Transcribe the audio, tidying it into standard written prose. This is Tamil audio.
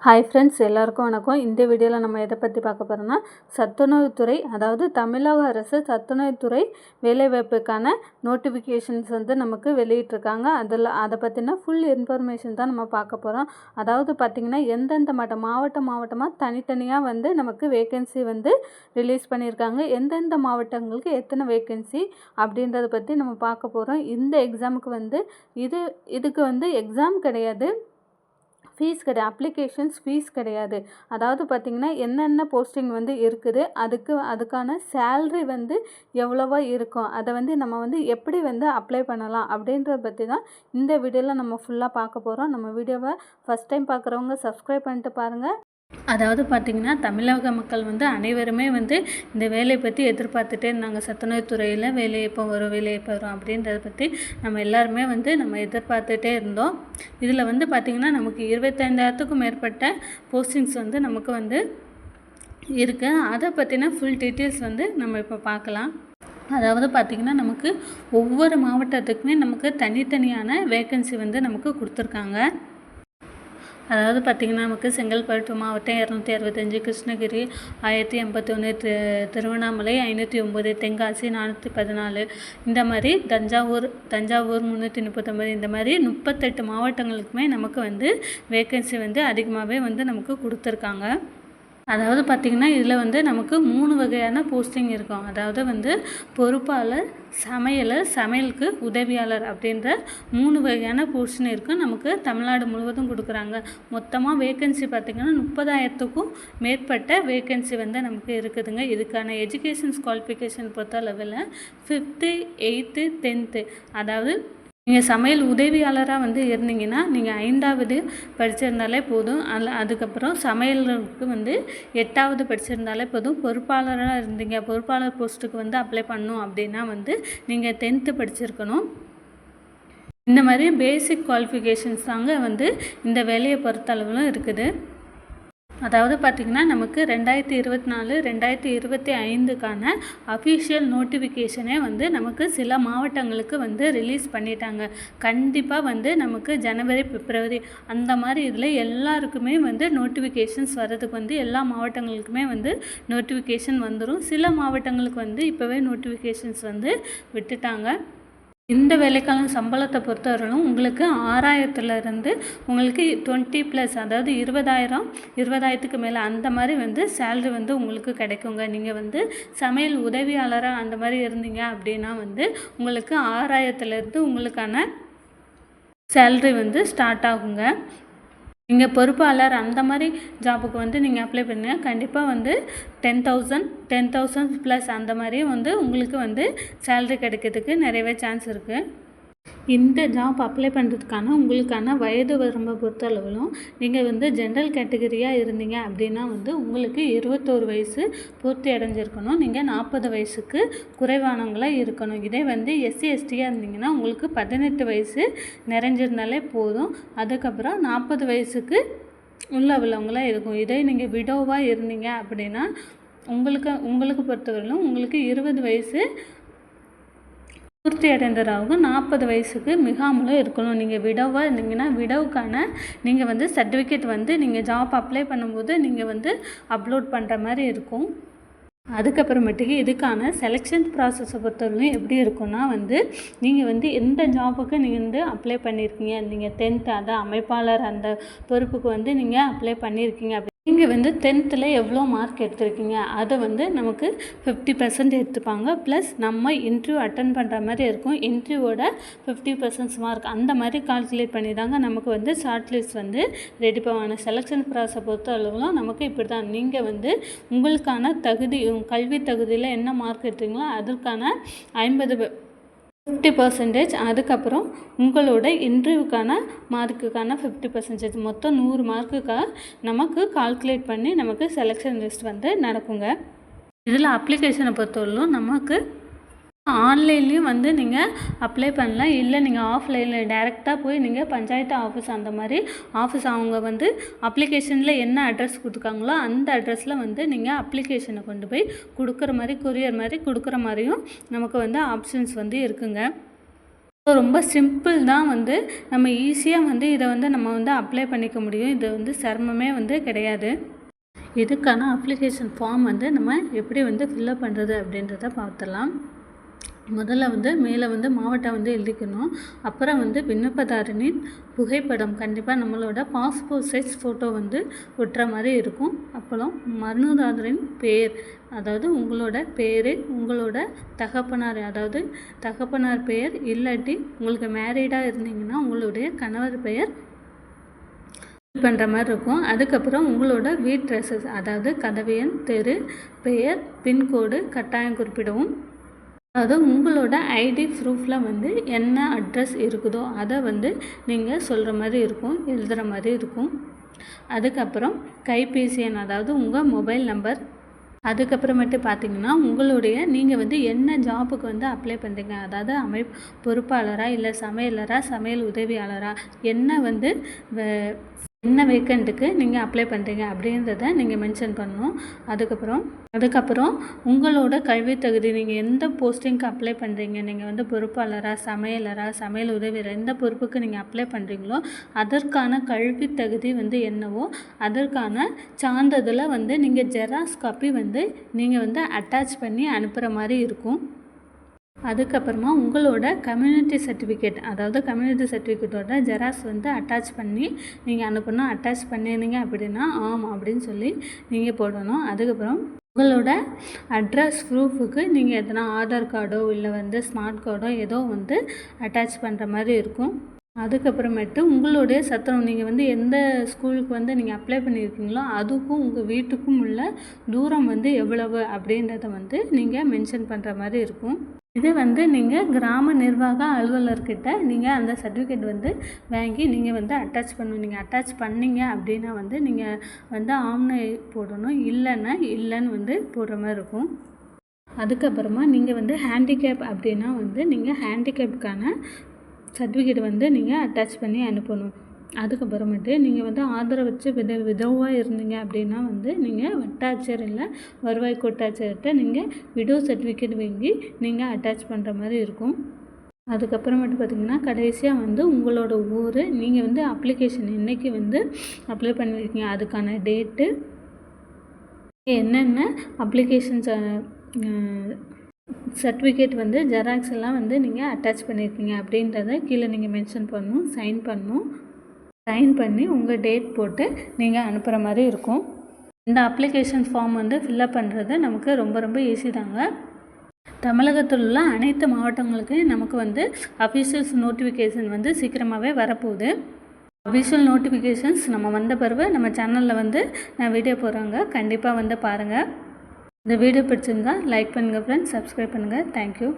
ஹாய் ஃப்ரெண்ட்ஸ், எல்லாருக்கும் வணக்கம். இந்த வீடியோவில் நம்ம எதை பற்றி பார்க்க போகிறோம்னா, சத்துணவுத்துறை, அதாவது தமிழக அரசு சத்துணவுத்துறை வேலைவாய்ப்புக்கான நோட்டிஃபிகேஷன்ஸ் நமக்கு வெளியிட்டிருக்காங்க. அதை பற்றின ஃபுல் இன்ஃபர்மேஷன் தான் நம்ம பார்க்க போகிறோம். அதாவது பார்த்திங்கன்னா, எந்தெந்த மாவட்டமாக தனித்தனியாக நமக்கு வேக்கன்சி ரிலீஸ் பண்ணியிருக்காங்க, எந்தெந்த மாவட்டங்களுக்கு எத்தனை வேக்கன்சி அப்படின்றத பற்றி நம்ம பார்க்க போகிறோம். இந்த எக்ஸாமுக்கு இதுக்கு எக்ஸாம் கிடையாது, ஃபீஸ் கிடையாது, அப்ளிகேஷன்ஸ் ஃபீஸ் கிடையாது. அதாவது பார்த்திங்கன்னா, என்னென்ன போஸ்டிங் இருக்குது, அதுக்கான சேல்ரி எவ்வளவா இருக்கும், அதை நம்ம எப்படி அப்ளை பண்ணலாம் அப்படின்றத பற்றி தான் இந்த வீடியோவில் நம்ம ஃபுல்லாக பார்க்க போகிறோம். நம்ம வீடியோவை ஃபஸ்ட் டைம் பார்க்குறவங்க சப்ஸ்கிரைப் பண்ணிட்டு பாருங்கள். அதாவது பார்த்திங்கன்னா, தமிழக மக்கள் அனைவருமே இந்த வேலையை பற்றி எதிர்பார்த்துட்டே இருந்தாங்க. சத்துணவுத்துறையில் வேலை எப்போ வரும் அப்படின்றத பற்றி நம்ம எல்லாருமே நம்ம எதிர்பார்த்துட்டே இருந்தோம். இதில் பார்த்திங்கன்னா, நமக்கு 25,000க்கும் மேற்பட்ட போஸ்டிங்ஸ் நமக்கு இருக்குது. அதை பற்றின ஃபுல் டீட்டெயில்ஸ் நம்ம இப்போ பார்க்கலாம். அதாவது பார்த்திங்கன்னா, நமக்கு ஒவ்வொரு மாவட்டத்துக்குமே நமக்கு தனித்தனியான வேக்கன்சி நமக்கு கொடுத்துருக்காங்க. அதாவது பார்த்திங்கன்னா, நமக்கு செங்கல்பட்டு மாவட்டம் 265, கிருஷ்ணகிரி 1081, திருவண்ணாமலை 509, தென்காசி 414, இந்த மாதிரி தஞ்சாவூர் 339, இந்த மாதிரி 38 மாவட்டங்களுக்குமே நமக்கு வேக்கன்சி அதிகமாகவே நமக்கு கொடுத்துருக்காங்க. அதாவது பார்த்திங்கன்னா, இதில் நமக்கு 3 வகையான போஸ்டிங் இருக்கும். அதாவது பொறுப்பாளர், சமையலுக்கு உதவியாளர் அப்படின்ற 3 வகையான போஸ்டிங் இருக்குது. நமக்கு தமிழ்நாடு முழுவதும் கொடுக்குறாங்க. மொத்தமாக வேக்கன்சி பார்த்திங்கன்னா 30,000க்கும் மேற்பட்ட வேக்கன்சி நமக்கு இருக்குதுங்க. இதுக்கான எஜுகேஷன்ஸ் குவாலிஃபிகேஷன் பொறுத்த அளவில் 5th, 8th, 10th, அதாவது நீங்கள் சமையல் உதவியாளராக இருந்தீங்கன்னா நீங்கள் 5வது படிச்சிருந்தாலே போதும். அதுக்கப்புறம் சமையலுக்கு 8வது படிச்சிருந்தாலே போதும். பொறுப்பாளராக இருந்தீங்க, பொறுப்பாளர் போஸ்ட்டுக்கு அப்ளை பண்ணணும் அப்படின்னா நீங்கள் 10th படிச்சிருக்கணும். இந்த மாதிரி பேசிக் குவாலிஃபிகேஷன்ஸ் தாங்க இந்த வேலையை பொறுத்தளவிலும் இருக்குது. அதாவது பார்த்திங்கன்னா, நமக்கு 2024, 2025க்கான அஃபிஷியல் நோட்டிஃபிகேஷனே நமக்கு சில மாவட்டங்களுக்கு ரிலீஸ் பண்ணிட்டாங்க. கண்டிப்பாக நமக்கு ஜனவரி, பிப்ரவரி அந்த மாதிரி இதில் எல்லாருக்குமே நோட்டிஃபிகேஷன்ஸ் வர்றதுக்கு எல்லா மாவட்டங்களுக்குமே நோட்டிஃபிகேஷன் வந்துடும். சில மாவட்டங்களுக்கு இப்போவே நோட்டிஃபிகேஷன்ஸ் விட்டுட்டாங்க. இந்த வேலைக்கான சம்பளத்தை பொறுத்தவரையிலும் உங்களுக்கு 6,000லேருந்து உங்களுக்கு 20+, அதாவது 20,000க்கு மேலே அந்த மாதிரி சேல்ரி உங்களுக்கு கிடைக்குங்க. நீங்கள் சமையல் உதவியாளராக அந்த மாதிரி இருந்தீங்க அப்படின்னா உங்களுக்கு 6,000லேருந்து உங்களுக்கான சேல்ரி ஸ்டார்ட் ஆகுங்க. நீங்கள் பொறுப்பாளர் அந்த மாதிரி ஜாபுக்கு நீங்கள் அப்ளை பண்ணீங்கன்னா கண்டிப்பாக 10,000+ அந்த மாதிரியும் உங்களுக்கு சேல்ரி கிடைக்கிறதுக்கு நிறையவே சான்ஸ் இருக்குது. இந்த ஜாப் அப்ளை பண்ணுறதுக்கான உங்களுக்கான வயது வரம்பை பொறுத்தளவிலும் நீங்கள் ஜென்ரல் கேட்டகரியாக இருந்தீங்க அப்படின்னா உங்களுக்கு 21 வயசு பூர்த்தி அடைஞ்சிருக்கணும். நீங்கள் 40 வயசுக்கு குறைவானவங்களாக இருக்கணும். இதே SC STயாக இருந்தீங்கன்னா உங்களுக்கு 18 வயசு நிறைஞ்சிருந்தாலே போதும். அதுக்கப்புறம் 40 வயசுக்கு உள்ளவங்களாக இருக்கும். இதே நீங்கள் விடோவாக இருந்தீங்க அப்படின்னா உங்களுக்கு பொறுத்தவரையிலும் உங்களுக்கு 20 வயசு பூர்த்தி அடைந்ததாகவும் 40 வயசுக்கு மிகாமலும் இருக்கணும். நீங்கள் விடோவாக இருந்தீங்கன்னா விடோவுக்கான நீங்கள் சர்டிஃபிகேட் நீங்கள் ஜாப் அப்ளை பண்ணும்போது நீங்கள் அப்லோட் பண்ணுற மாதிரி இருக்கும். அதுக்கப்புறமேட்டுக்கு இதுக்கான செலெக்ஷன் ப்ராசஸை பொறுத்தவரைக்கும் எப்படி இருக்குன்னா நீங்கள் எந்த ஜாபுக்கு நீங்கள் அப்ளை பண்ணியிருக்கீங்க, நீங்கள் 10th அதான் அமைப்பாளர் அந்த பொறுப்புக்கு நீங்கள் அப்ளை பண்ணியிருக்கீங்க அப்படி நீங்கள் 10th எவ்வளோ மார்க் எடுத்திருக்கீங்க அதை நமக்கு 50% எடுத்துப்பாங்க. ப்ளஸ் நம்ம இன்டர்வியூ அட்டன் பண்ணுற மாதிரி இருக்கும். இன்டர்வியூவோட 50% மார்க் அந்த மாதிரி கால்குலேட் பண்ணி தாங்க நமக்கு ஷார்ட் லிஸ்ட் ரெடி பண்ணுவாங்க. செலெக்ஷன் ப்ராசஸை பொறுத்த அளவுலாம் நமக்கு இப்படி தான். நீங்கள் உங்களுக்கான தகுதி, கல்வி தகுதியில் என்ன மார்க் எடுத்தீங்களோ அதற்கான 50% அதுக்கப்புறம் உங்களோட இன்டர்வியூக்கான மார்க்குக்கான 50%, மொத்தம் 100 மார்க்குக்காக நமக்கு கால்குலேட் பண்ணி நமக்கு செலெக்ஷன் லிஸ்ட் நடக்குங்க. இதில் அப்ளிகேஷனை பொறுத்தவரையிலும் நமக்கு ஆன்லைன்லேயும் நீங்கள் அப்ளை பண்ணலாம். இல்லை நீங்கள் ஆஃப்லைனில் டைரெக்டாக போய் நீங்கள் பஞ்சாயத்து ஆஃபீஸ் அந்த மாதிரி ஆஃபீஸ் அவங்க அப்ளிகேஷனில் என்ன அட்ரஸ் கொடுத்துருக்காங்களோ அந்த அட்ரஸில் நீங்கள் அப்ளிகேஷனை கொண்டு போய் கொடுக்குற மாதிரி, கொரியர் மாதிரி கொடுக்குற மாதிரியும் நமக்கு ஆப்ஷன்ஸ் இருக்குங்க. ரொம்ப சிம்பிள் தான், நம்ம ஈஸியாக இதை நம்ம அப்ளை பண்ணிக்க முடியும். இது சிரமமே கிடையாது. இதுக்கான அப்ளிகேஷன் ஃபார்ம் நம்ம எப்படி ஃபில்லப் பண்ணுறது அப்படின்றத பார்த்துடலாம். முதல்ல மேலே மாவட்டம் எழுதிக்கணும். அப்புறம் விண்ணப்பதாரனின் புகைப்படம் கண்டிப்பாக நம்மளோட பாஸ்போர்ட் சைஸ் ஃபோட்டோ ஒட்டுற மாதிரி இருக்கும். அப்புறம் மனுதாரரின் பெயர், அதாவது உங்களோட பேர், உங்களோட தகப்பனார், அதாவது தகப்பனார் பெயர், இல்லாட்டி உங்களுக்கு மேரீடாக இருந்தீங்கன்னா உங்களுடைய கணவர் பெயர் பண்ணுற மாதிரி இருக்கும். அதுக்கப்புறம் உங்களோட வீட் அட்ரஸ், அதாவது கதவு எண், தெரு பெயர், பின்கோடு கட்டாயம் குறிப்பிடவும். அதாவது உங்களோட ஐடி ப்ரூஃபில் என்ன அட்ரஸ் இருக்குதோ அதை நீங்கள் சொல்கிற மாதிரி இருக்கும், எழுதுகிற மாதிரி இருக்கும். அதுக்கப்புறம் கைபேசி எண், அதாவது உங்கள் மொபைல் நம்பர். அதுக்கப்புறமேட்டு பார்த்திங்கன்னா உங்களுடைய நீங்கள் என்ன ஜாபுக்கு அப்ளை பண்ணுறீங்க, அதாவது பொறுப்பாளராக இல்லை சமையலராக, சமையல் உதவியாளராக, என்ன வேக்கண்ட்டுக்கு நீங்கள் அப்ளை பண்ணுறீங்க அப்படின்றத நீங்கள் மென்ஷன் பண்ணணும். அதுக்கப்புறம் உங்களோட கல்வி தகுதி, நீங்கள் எந்த போஸ்டிங்க்கு அப்ளை பண்ணுறீங்க, நீங்கள் பொறுப்பாளராக, சமையலராக, சமையல் உதவியாளர், எந்த பொறுப்புக்கு நீங்கள் அப்ளை பண்ணுறீங்களோ அதற்கான கல்வி தகுதி என்னவோ அதற்கான சான்றிதழை நீங்கள் ஜெராக்ஸ் காப்பி நீங்கள் அட்டாச் பண்ணி அனுப்புகிற மாதிரி இருக்கும். அதுக்கப்புறமா உங்களோட கம்யூனிட்டி சர்டிஃபிகேட், அதாவது கம்யூனிட்டி சர்டிஃபிகேட்டோட ஜெராக்ஸ் அட்டாச் பண்ணி நீங்கள் அனுப்பணும். அட்டாச் பண்ணியிருந்தீங்க அப்படின்னா ஆம் அப்படின்னு சொல்லி நீங்கள் போடணும். அதுக்கப்புறம் உங்களோட அட்ரஸ் ப்ரூஃபுக்கு நீங்கள் எதனா ஆதார் கார்டோ இல்லை ஸ்மார்ட் கார்டோ ஏதோ அட்டாச் பண்ணுற மாதிரி இருக்கும். அதுக்கப்புறமேட்டு உங்களுடைய சத்திரம், நீங்கள் எந்த ஸ்கூலுக்கு நீங்கள் அப்ளை பண்ணியிருக்கீங்களோ அதுக்கும் உங்கள் வீட்டுக்கும் உள்ள தூரம் எவ்வளவு அப்படின்றத நீங்கள் மென்ஷன் பண்ணுற மாதிரி இருக்கும். இது நீங்கள் கிராம நிர்வாக அலுவலர்கிட்ட நீங்கள் அந்த சர்டிஃபிகேட் வாங்கி நீங்கள் அட்டாச் பண்ணணும். நீங்கள் அட்டாச் பண்ணீங்க அப்படின்னா நீங்கள் ஆம்னு போடணும், இல்லைன்னா இல்லைன்னு போடுற மாதிரி இருக்கும். அதுக்கப்புறமா நீங்கள் ஹேண்டிகேப் அப்படின்னா நீங்கள் ஹேண்டிகேப்புக்கான சர்டிஃபிகேட் நீங்கள் அட்டாச் பண்ணி அனுப்பணும். அதுக்கப்புறமேட்டு நீங்கள் ஆதரவற்ற விதவாக இருந்தீங்க அப்படின்னா நீங்கள் வட்டாட்சியர் இல்லை வருவாய் கோட்டாட்சியர்கிட்ட நீங்கள் விடோ சர்டிஃபிகேட் வாங்கி நீங்கள் அட்டாச் பண்ணுற மாதிரி இருக்கும். அதுக்கப்புறமேட்டு பார்த்திங்கன்னா கடைசியாக உங்களோட ஊர், நீங்கள் அப்ளிகேஷன் என்றைக்கு அப்ளை பண்ணியிருக்கீங்க அதுக்கான டேட்டு, என்னென்ன அப்ளிகேஷன்ஸ் சர்டிஃபிகேட் ஜெராக்ஸ் எல்லாம் நீங்கள் அட்டாச் பண்ணியிருக்கீங்க அப்படின்றத கீழே நீங்கள் மென்ஷன் பண்ணணும். சைன் பண்ணி உங்கள் டேட் போட்டு நீங்கள் அனுப்புகிற மாதிரி இருக்கும். இந்த அப்ளிகேஷன் ஃபார்ம் ஃபில்லப் பண்ணுறது நமக்கு ரொம்ப ரொம்ப ஈஸி தாங்க. தமிழகத்தில் உள்ள அனைத்து மாவட்டங்களுக்கு நமக்கு அஃபிஷியல்ஸ் நோட்டிஃபிகேஷன் சீக்கிரமாகவே வரப்போகுது. அஃபிஷியல் நோட்டிஃபிகேஷன்ஸ் நம்ம வந்த பிறகு நம்ம சேனலில் நான் வீடியோ போடுறாங்க, கண்டிப்பாக பாருங்கள். இந்த வீடியோ பிடிச்சிருந்தா லைக் பண்ணுங்கள் ஃப்ரெண்ட்ஸ், சப்ஸ்கிரைப் பண்ணுங்கள். தேங்க்யூ.